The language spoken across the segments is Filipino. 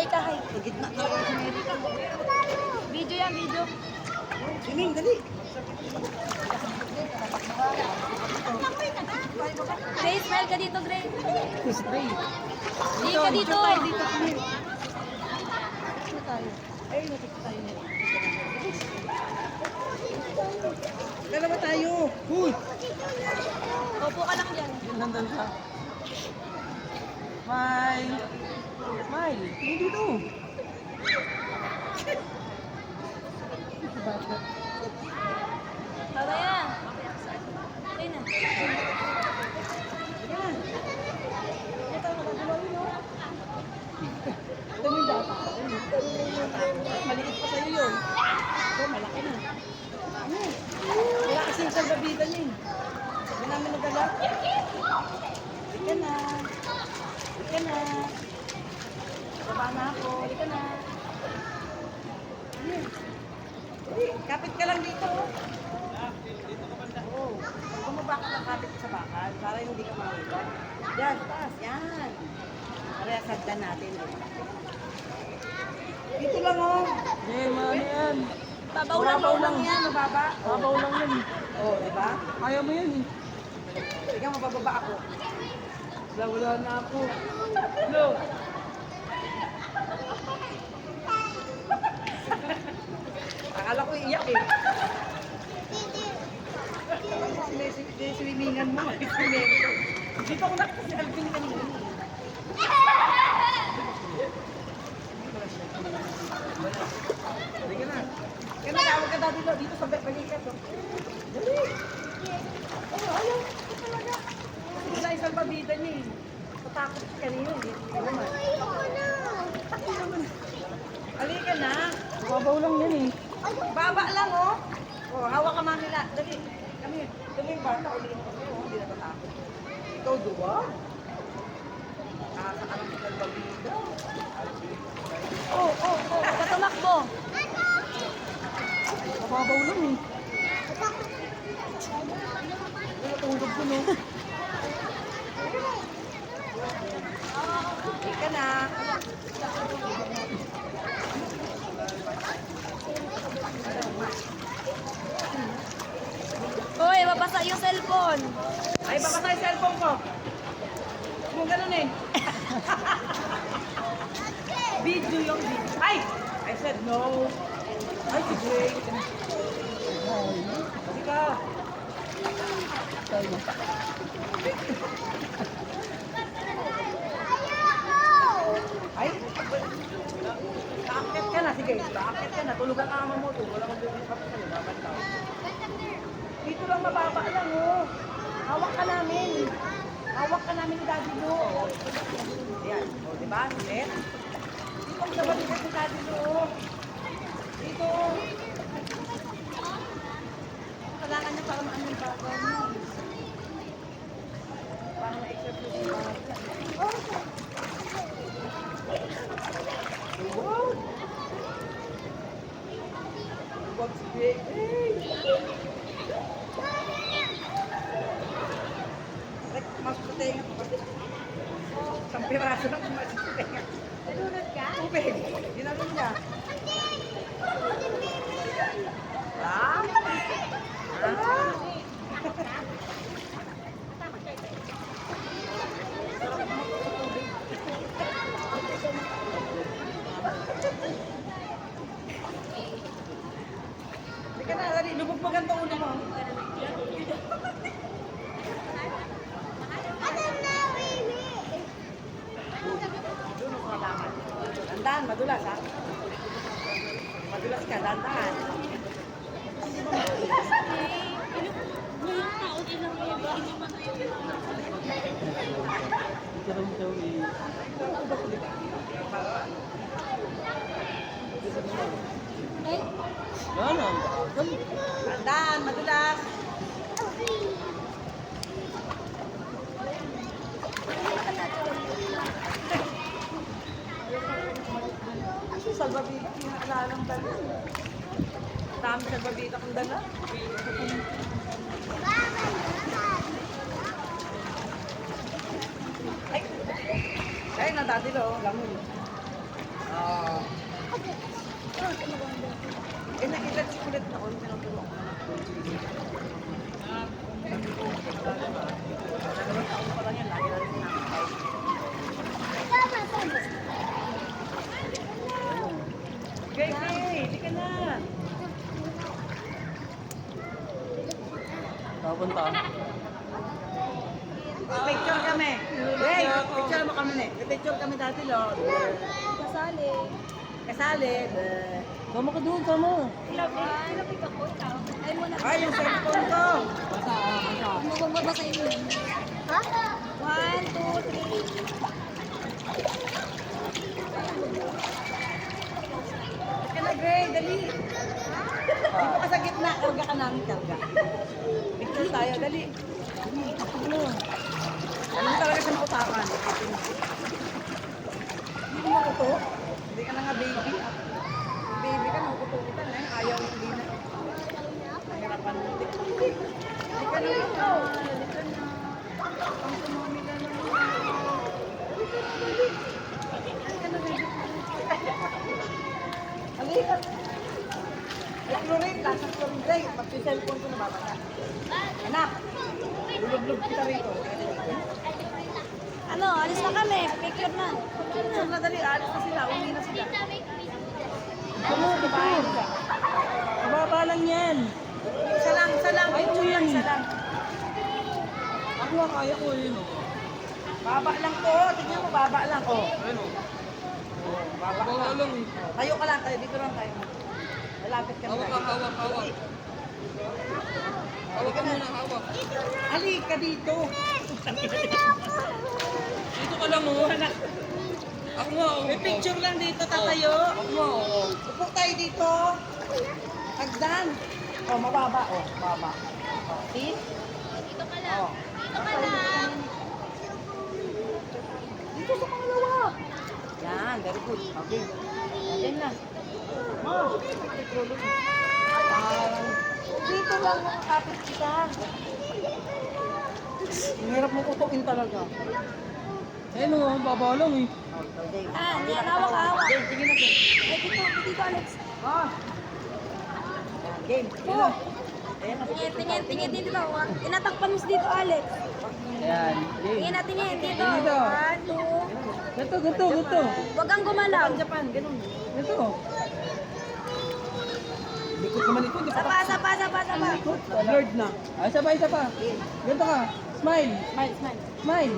Amerika, hay. Sa gitna talaga ng Amerika. Video yan, video. Swimming, dali. Gray, smile ka dito, Gray. Stray. Hindi ka dito. Dito kami. Dito tayo. Ay, nakita tayo. Dalawa tayo. Uy! Opo ka lang dyan. Nandun siya. Smile. Smile. Hindi dito. Babaya. Ayun na. Yan. Ito, nakagulawin, no? Tuming bata. Maliit pa sa'yo yun. Ito, malaki na. Wala kasing salbabida niya. Hindi namin nagala. Halika na. Halika na. Baba na ako. Halika na. Ayan. Uy, kapit ka lang dito. Oo. Pag bumaba ka lang kapit sa bakal, para hindi ka mahulog. Yan, taas. Yan. Parehas hagdan natin. Dito lang, oh. Eh, man yan. Babaw lang. Mababaw lang yan, mababa. Mabaw lang yan. Oo, di ba? Kaya mo yan eh. Ikaw, mabababa ako. Wala na ako. Hello. Akala ko iiyak eh. Swimingan mo. Dito ako nakasalping kanina. Halika na. Kaya nagawag ka dati dito sa balikat. Dali. Oh, ayaw. Ito talaga. Kasi wala isang pabida niya eh. Tatakot siya kanina. Hindi naman. Halika na. Mabaw lang yan eh. Baba lang, oh. Oh, hawak ka man nila. Dali. Kami, dali yung bata. Ulitin kami, oh. Hindi natatakot. Ikaw, duwa. Nakakakarang kita ng babida. Oh. Patumakbo. Mababaw lang eh. Natulog ko, no? Ika na. Hoy, mabasa yung cellphone. Ay, baka tayo cellphone ko. Kung ganun eh. Video yung video. Ay! I said no. Ay, si Jay. Kasi ka. Ay! Kaakit ka na, sige. Kaakit ka na. Tulog ang ama mo. Wala kang bibig pa sa babantaw. Dito lang mababa lang, oh. Hawak ka namin. Hawak ka namin ni Daddy Lo. Ayan. O, diba? Ulit. Dito ang sabalikat ni Daddy Lo. Dito. Kailangan niya para maano yung babaw niya. Para ma-exercise yung babaw niya. Wow! What's big? Hey! Masuk sa tenga ko. Isang piraso lang masuk sa tenga. Nalunod ka? Tubig. Ginagin niya. Ah? Ah? Hindi ka na, dali. Lubog mo ganito una mo. Dandan, madulas ha? Madulas ka, dandan. Ito rin daw eh. Gana. Dandan, madulas. Salbabida, pinakalalang dala. Dami salbabida kong dala. Ay! Ay, nadadilo. Lamon. Oo. Eh, nakita si kulit na on, tinuturo ko na. Dalawang taon pa lang yan, lagi na rin sinakay. Gay, hindi ka na. Papunta. Picture kami. Gay, picture mo kami na. Picture kami dati, Lord. Kasali. Kasali. Sama ka doon, sama. Ilapit ako. Ay mo na. Ay, yung cellphone ko. Magbabasa yun. Ha? 1, 2, 3. Ka na, Gray, dali. Dito ka sa gitna, karga ka namin, karga. Picture tayo, dali. Ano mo talaga siya mautakan? Hindi mo makuto? Hindi ka na nga baby. Baby ka, makututan na yun. Ayaw hindi na. Nahirapan mo. Hindi ka na ito. Dali ka na. Ang sumami na naman. Dali ka na, baby. Halika. Ay, Lorraine, lasang Lorraine. Pag yung cellphone ko nababasa. Anak, lulog-log kita rito. Ano, alis na kami. Picture na. Picture na dali, alis na sila, uli na sila. Sama, picture. Mababa lang yan. Isa lang, picture lang, isa lang. Ako nga, kaya ko yun. Baba lang to, tignan mo, baba lang. Oh. Ano? Baba Baba lang eh. Tayo ka lang, tayo, dito lang tayo. Malapit ka na. Hawak ka, hawak, hawak. Hawak ka muna, hawak. Halika dito. Dito ka lang, oh. Ako nga, oh. May picture lang dito, tatayo. Ako nga, oh. Upo tayo dito. Hagdan. Oh, mababa. Oh, mababa. Oh, see? Dito ka lang. Oh. Dito ka lang. Dito sa pangalawa. Yan, very good. Okay. Okay na. Oh, parang dito lang makakapit kita. Ang hirap mo kutuin talaga. Ayun, oh. Baba lang eh. Ah, yan. Hawak, hawak. Game, sige na, game. Ay, dito, Alex. Ah. Game, sige na. Ayan na. Tingin dito. Inatakpan mo dito, Alex. Ayan. Tingin na, tingin dito. Dito. 1, 2. Ganto, ganto, ganto. Huwag kang gumalaw. Japan, ganun. Ganto. Likod naman ito, di pa. Sapa. Blurred na. Ay, isa pa, isa pa. Ganto ka. Smile. Smile, smile. Smile.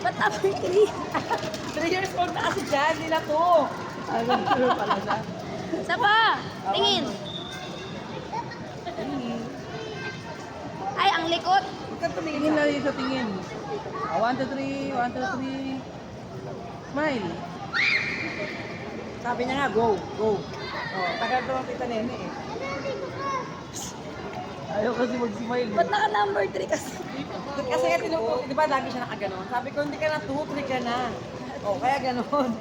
Ba't apoy 3? 3 years old na kasi dyan, nila to. Ay, ganto pala siya. Sapa. Tingin. Ay, ang likod. Huwag kang tumingin Tingin sa na rin sa tingin. 1, 2, 3. 1, 2, 3. Smile. Sabi niya nga, go, go. Oh, tagal to ang tita nene eh. Ayaw kasi mag-smile. Ba't naka number 3 kasi? Kasi nga tinuturo, di ba lagi siya nakaganon? Sabi ko, hindi ka na 2, 3 ka na. Oh, kaya ganon.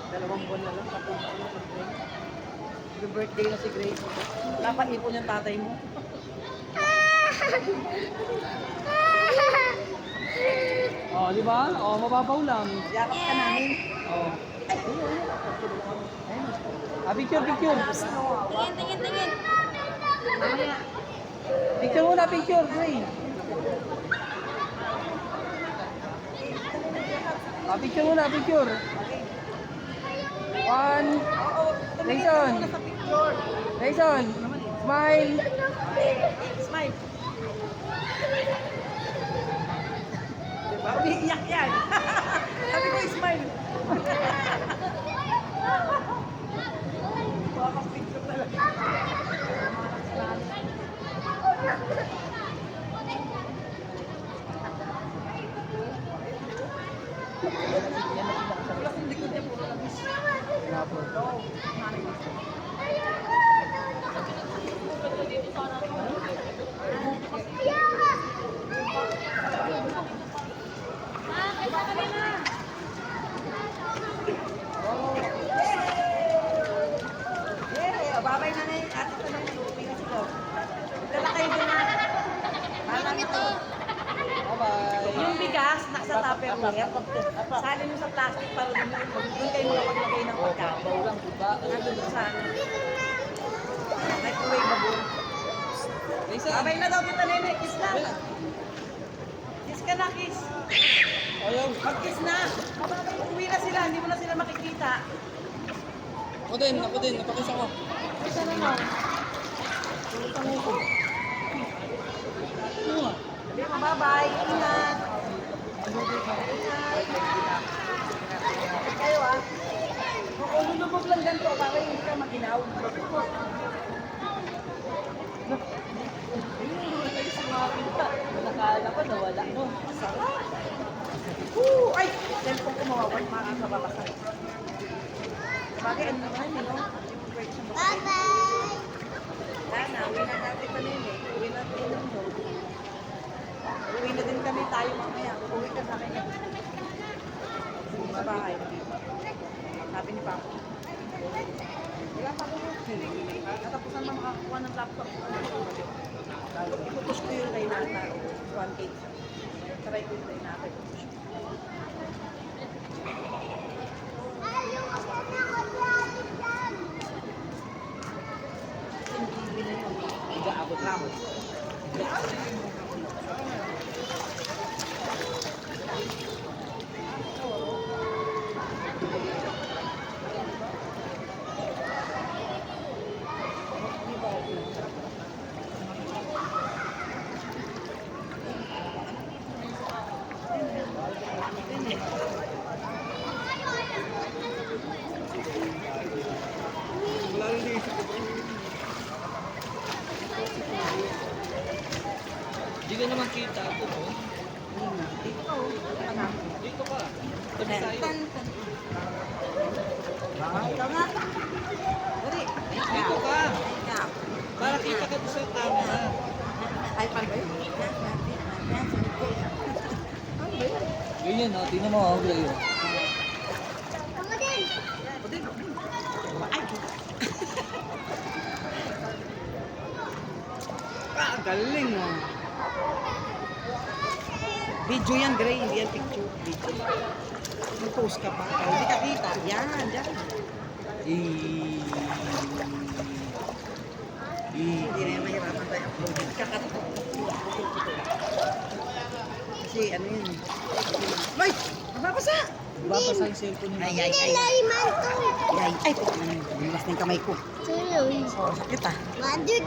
2 buwan na lang, 3 buwan na lang. Birthday na si Grace. Napaipon yung tatay mo. Oh, di ba? Oh, mababaw lang. Yakap ka namin. Oh. Picture, picture. Tingin. Mamaya. Picture muna, picture. Gray. Picture muna, picture. 1. Oo, tumingin ka Jason. muna sa picture. Jason. Smile. Smile. Diba? Umiiyak yan. Sabi ko, smile. Baka picture talaga. Plus yung likod niya puro labis. Yeah, babay na na yung ate ko ng uwi na sila. Dala kayo doon na. Alam ito. Bye-bye. Yung bigas, nasa sa Tupperware. Salin mo sa plastic para doon kayo makapaglagay ng pagkain. Nandun sa ano. Microwaveable. Abay na daw kita nene, kiss na. Kiss ka na, kiss. Ayaw. Mag-kiss na. Uwi na sila, hindi mo na sila makikita. Ako din, napakis ako. Kiss na mo. Sabi mo, bye-bye. Ingat. Kayo ah. Kung lulubog lang ganito, para hindi ka maginaw. Nakala ko nawala mo. Ay! Cellphone ko mawawal, makakababasa. Bagay, ano naman, no? Bye-bye! Sana, uwi na natin pa nila eh. Uwi natin yung dog. Uwi na din kami tayo mamaya. Uwi ka sa akin. Sa bahay. Sabi ni Papa. Wala pa ko. Natapusan na makakuha ng laptop. Ipupush ko yung kay Nata. 1K. Try ko yung kay Nata. Nag-aabot lang. Hindi ka naman kita ako, no? Dito ka. Tabi tayo. Ikaw nga. Dali. Dito ka. Para kita ka sa camera. Ay, paano ba yun? Ganyan, no? Tingnan mo, oh, Gray. Galing ah. Video yan, Gray. Hindi yan picture. Video. Mag-post ka pa. Oh, hindi ka kita. Yan, dyan. Hindi na yan mahirapan tayo upload. Kakato. Kasi ano yun. Ay! Mababasa! Babasa yung cellphone niya. Ay, ay, ay. Ay, ay. Ay, ay. Bumas na yung kamay ko. Tuloy. Oh, sakit ah.